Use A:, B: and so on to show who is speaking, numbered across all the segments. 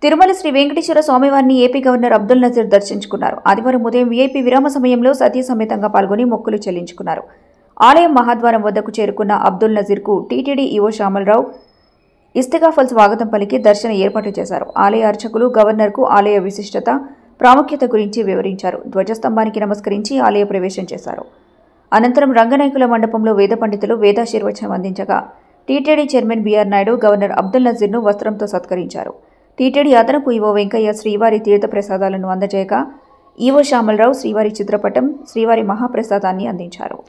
A: తిరుమల శ్రీ వెంకటేశ్వర స్వామివారిని AP governor Abdul Nazir దర్శించుకున్నారు. ఆదివారం ఉదయం వీఐపీ విరామ సమయంలో సతీ సమేతంగా పాల్గొని మొక్కులు చెల్లించుకున్నారు. ఆలయం మహాద్వారం వద్దకు చేరుకున్న అబ్దుల్ నజీర్కు టీటీడీ ఈవో శ్యామలరావు ఇస్తిగాఫల్ స్వాగతం పలికి దర్శన ఏర్పాట్లు చేశారు. ఆలయ అర్చకులు గవర్నర్కు ఆలయ విశిష్టత, ప్రాముఖ్యత గురించి వివరించారు. ధ్వజస్తంభానికి నమస్కరించి ఆలయ ప్రవేశం చేశారు. అనంతరం రంగనాయకుల మండపంలో వేద పండితులు వేదాశీర్వచనం అందించగా TTD chairman BR Naidu governor Abdul నజీర్ను వస్త్రంతో సత్కరించారు. టీటీడీ అదనపు ఈవో వెంకయ్య శ్రీవారి తీర్థప్రసాదాలను అందజేయగా ఈవో శ్యామలరావు శ్రీవారి చిత్రపటం, శ్రీవారి మహాప్రసాదాన్ని అందించారు.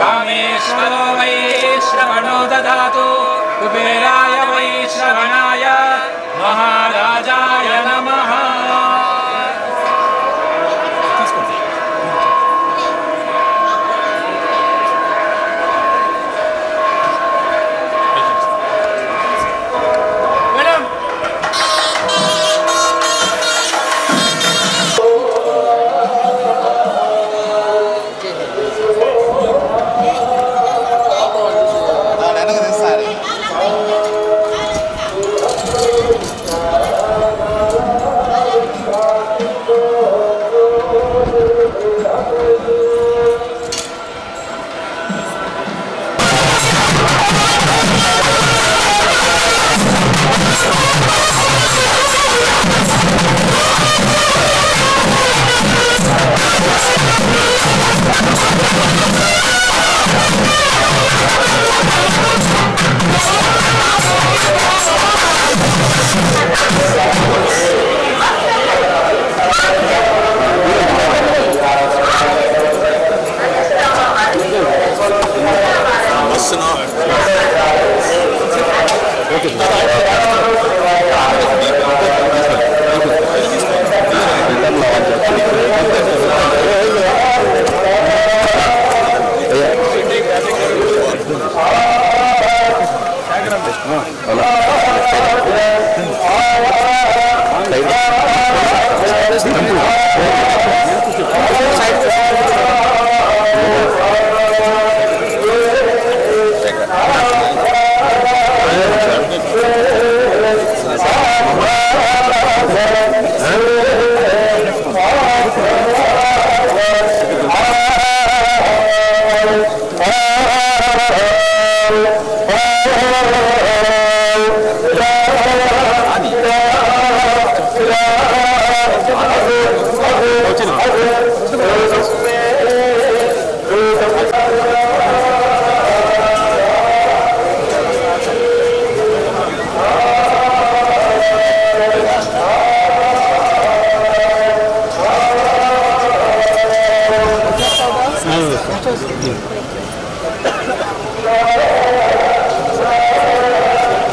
B: कामेश्वरो वै श्रवणो ददातु कुबेराय वै श्रवणाय महाराजाय नमः।